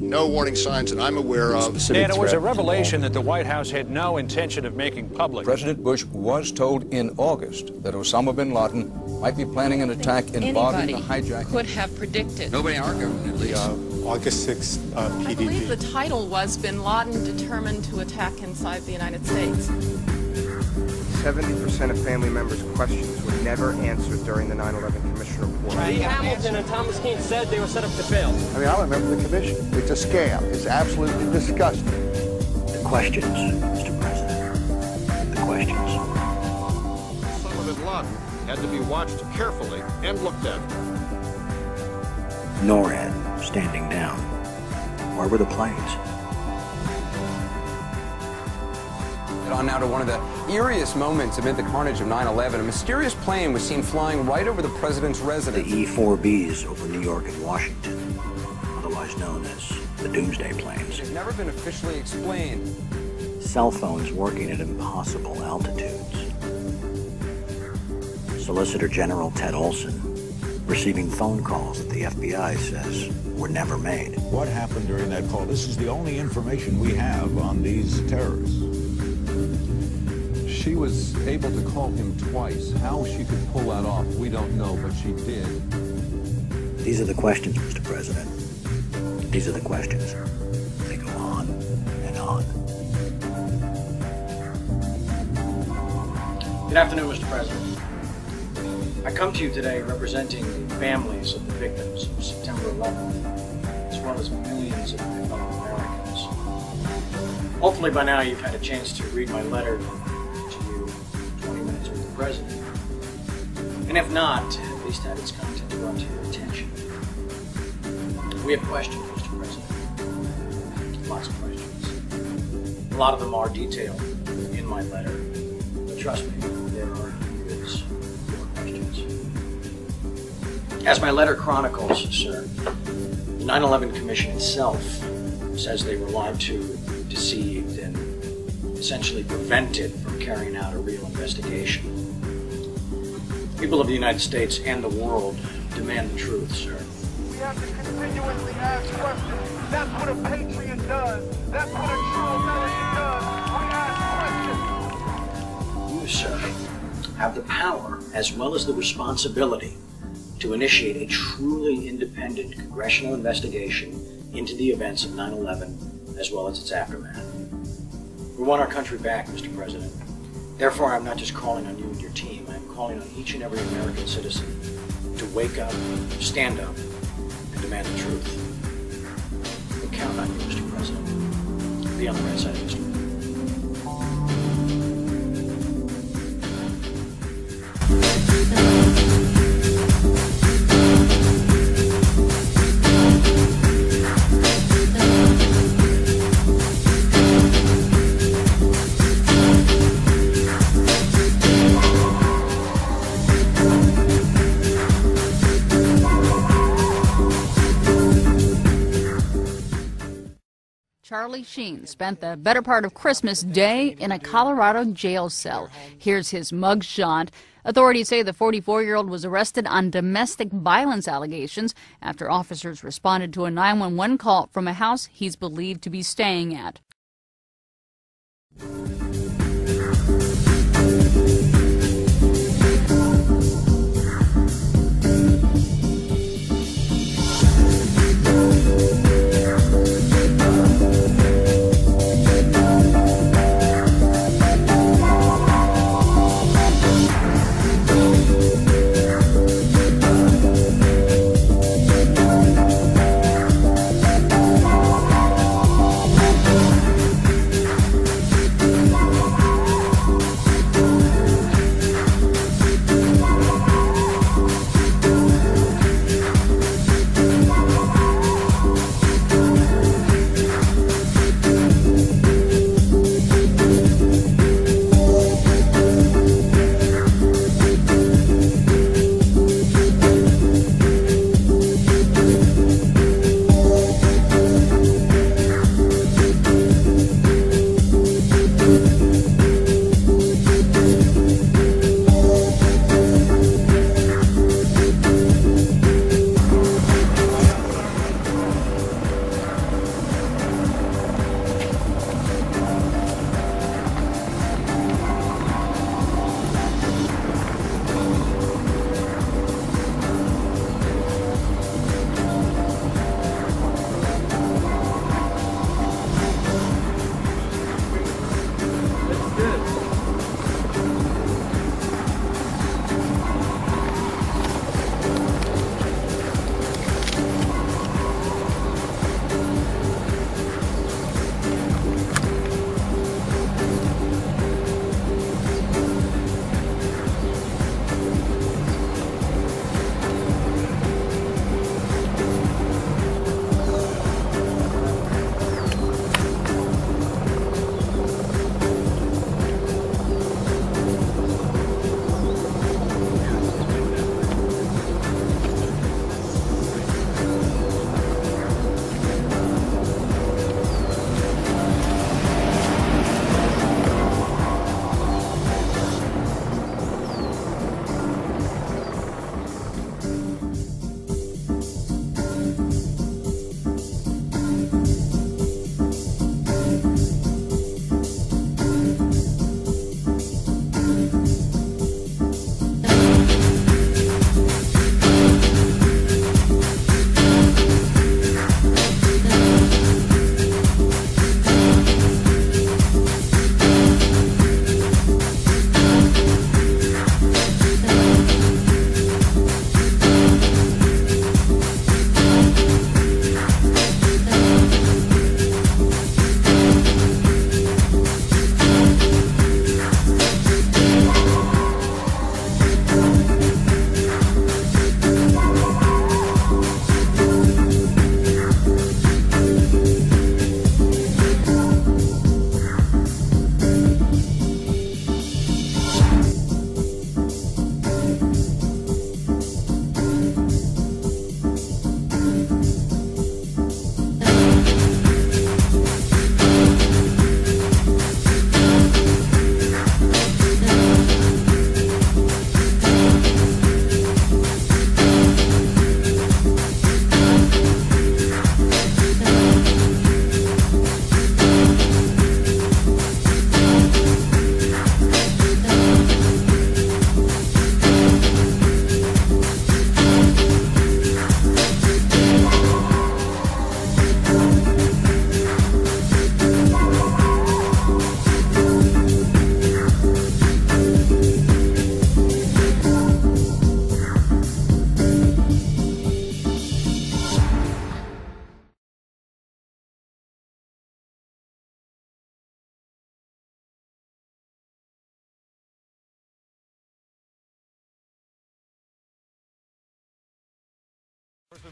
No warning signs that I'm aware of. And it was a revelation that the White House had no intention of making public. President Bush was told in August that Osama bin Laden might be planning an attack involving the hijacking. Could have predicted. Nobody in our government, at least. August 6th, PDD. I believe the title was Bin Laden determined to attack inside the United States. 70% of family members' questions were never answered during the 9/11 Commission report. Lee Hamilton and Thomas Keane said they were set up to fail. I mean, I remember the commission. It's a scam. It's absolutely disgusting. The questions, Mr. President. The questions. Osama bin Laden had to be watched carefully and looked at. NORAD standing down. Where were the planes? On now to one of the eeriest moments amid the carnage of 9/11. A mysterious plane was seen flying right over the president's residence. The E-4Bs over New York and Washington, otherwise known as the Doomsday Planes. It's never been officially explained. Cell phones working at impossible altitudes. Solicitor General Ted Olson receiving phone calls that the FBI says were never made. What happened during that call? This is the only information we have on these terrorists. She was able to call him twice. How she could pull that off, we don't know, but she did. These are the questions, Mr. President. These are the questions. They go on and on. Good afternoon, Mr. President. I come to you today representing the families of the victims of September 11th, as well as millions of my fellow Americans. Hopefully by now you've had a chance to read my letter to you, 20 Minutes with the President. And if not, at least had its contents brought to your attention. We have questions, Mr. President. Lots of questions. A lot of them are detailed in my letter. But trust me, there are hundreds more questions. As my letter chronicles, sir, the 9/11 Commission itself says they were lied to, deceived, and essentially prevented from carrying out a real investigation. People of the United States and the world demand the truth, sir. We have to continuously ask questions. That's what a patriot does. That's what a true American does. We ask questions. You, sir, have the power as well as the responsibility to initiate a truly independent congressional investigation into the events of 9/11 as well as its aftermath. We want our country back, Mr. President. Therefore, I'm not just calling on you and your team. I'm calling on each and every American citizen to wake up, stand up, and demand the truth. We count on you, Mr. President. Be on the right side of history. Charlie Sheen spent the better part of Christmas Day in a Colorado jail cell. Here's his mugshot. Authorities say the 44-year-old was arrested on domestic violence allegations after officers responded to a 911 call from a house he's believed to be staying at.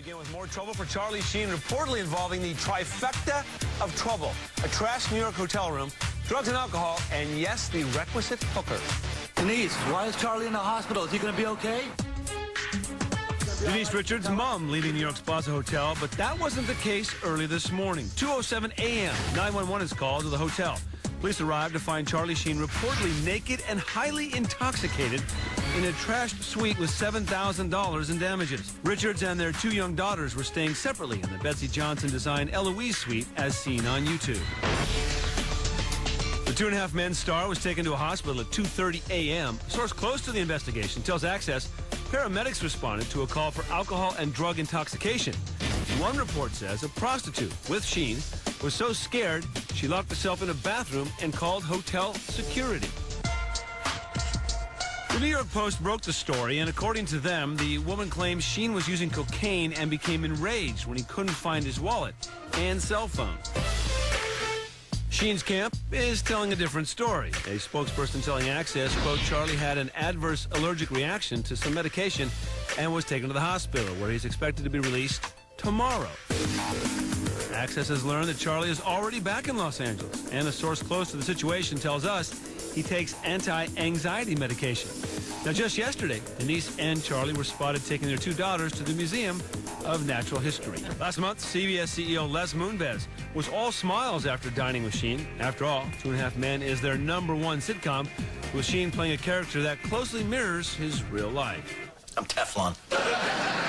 begin with more trouble for Charlie Sheen, reportedly involving the trifecta of trouble. A trashed New York hotel room, drugs and alcohol, and yes, the requisite hooker. Denise, why is Charlie in the hospital? Is he going to be okay? Denise Richards' mom leaving New York's Plaza Hotel, but that wasn't the case early this morning. 2:07 a.m., 911 is called to the hotel. Police arrived to find Charlie Sheen reportedly naked and highly intoxicated in a trashed suite with $7,000 in damages. Richards and their 2 young daughters were staying separately in the Betsy Johnson-designed Eloise suite, as seen on YouTube. The 2.5 Men star was taken to a hospital at 2:30 a.m. A source close to the investigation tells Access paramedics responded to a call for alcohol and drug intoxication. One report says a prostitute with Sheen was so scared she locked herself in a bathroom and called hotel security. The New York Post broke the story, and according to them, the woman claims Sheen was using cocaine and became enraged when he couldn't find his wallet and cell phone. Sheen's camp is telling a different story. A spokesperson telling Access, quote, Charlie had an adverse allergic reaction to some medication and was taken to the hospital, where he's expected to be released tomorrow. Access has learned that Charlie is already back in Los Angeles, and a source close to the situation tells us he takes anti-anxiety medication. Now, just yesterday, Denise and Charlie were spotted taking their 2 daughters to the Museum of Natural History. Last month, CBS CEO Les Moonves was all smiles after dining with Sheen. After all, 2.5 Men is their #1 sitcom, with Sheen playing a character that closely mirrors his real life. I'm Teflon.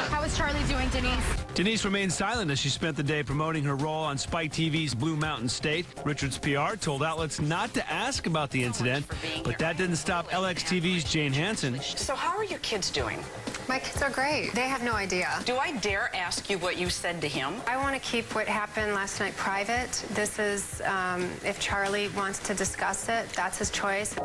How is Charlie doing, Denise? Denise remained silent as she spent the day promoting her role on Spike TV's Blue Mountain State. Richards' PR told outlets not to ask about the incident, but that didn't stop LXTV's Jane Hansen. So how are your kids doing? My kids are great. They have no idea. Do I dare ask you what you said to him? I want to keep what happened last night private. This is, if Charlie wants to discuss it, that's his choice.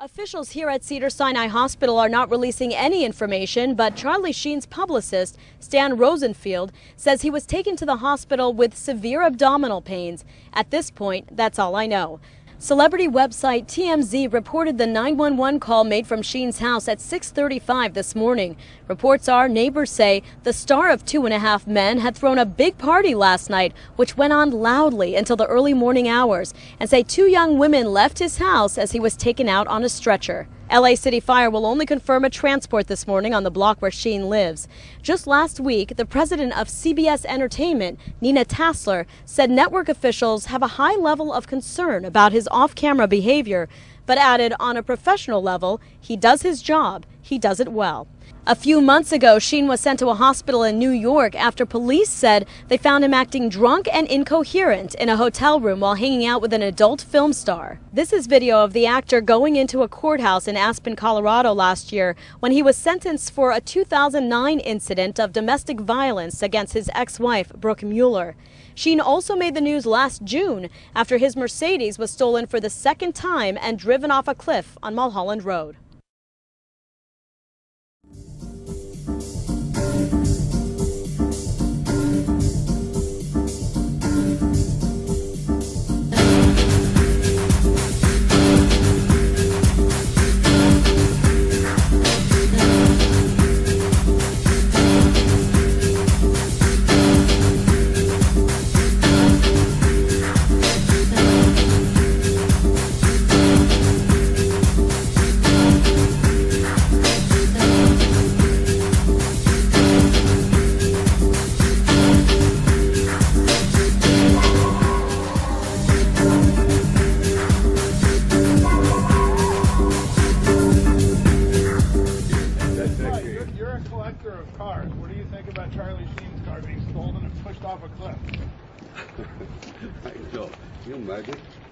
Officials here at Cedars-Sinai Hospital are not releasing any information, but Charlie Sheen's publicist, Stan Rosenfield, says he was taken to the hospital with severe abdominal pains. At this point, that's all I know. Celebrity website TMZ reported the 911 call made from Sheen's house at 6:35 this morning. Reports are neighbors say the star of 2.5 Men had thrown a big party last night, which went on loudly until the early morning hours, and say 2 young women left his house as he was taken out on a stretcher. LA City Fire will only confirm a transport this morning on the block where Sheen lives. Just last week, the president of CBS Entertainment, Nina Tassler, said network officials have a high level of concern about his off-camera behavior, but added on a professional level, he does his job, he does it well. A few months ago, Sheen was sent to a hospital in New York after police said they found him acting drunk and incoherent in a hotel room while hanging out with an adult film star. This is video of the actor going into a courthouse in Aspen, Colorado last year when he was sentenced for a 2009 incident of domestic violence against his ex-wife, Brooke Mueller. Sheen also made the news last June after his Mercedes was stolen for the 2nd time and driven off a cliff on Mulholland Road.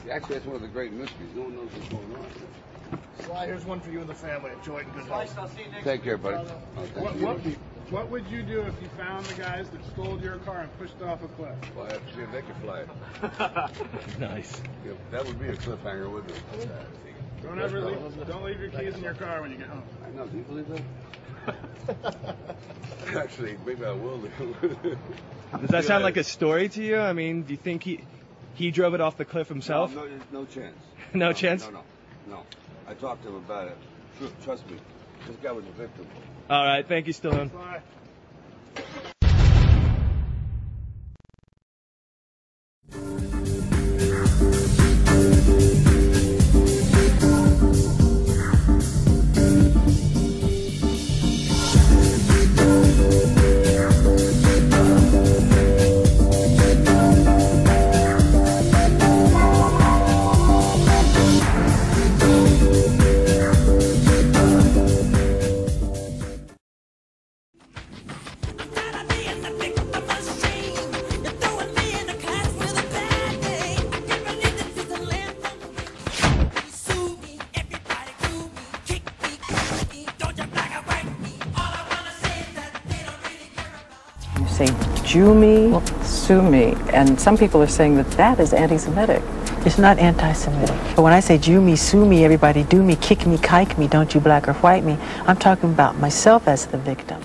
Actually, that's one of the great mysteries. No one knows what's going on. Sly, here's one for you and the family. Enjoy it and good health. I'll see you next Take care, buddy. What would you do if you found the guys that stole your car and pushed it off a cliff? Well, I have to see if they can fly it. Nice. Yeah, that would be a cliffhanger, wouldn't it? Don't leave your keys in your car when you get home. I know. Do you believe that? Actually, maybe I will. Does that sound like a story to you? I mean, do you think he drove it off the cliff himself? No chance. No chance? No. I talked to him about it. Trust me. This guy was a victim. All right, thank you, Stallone. Bye. You say Jew me, sue me, and some people are saying that that is anti-Semitic. It's not anti-Semitic. But when I say Jew me, sue me, everybody do me, kick me, kike me, don't you black or white me, I'm talking about myself as the victim.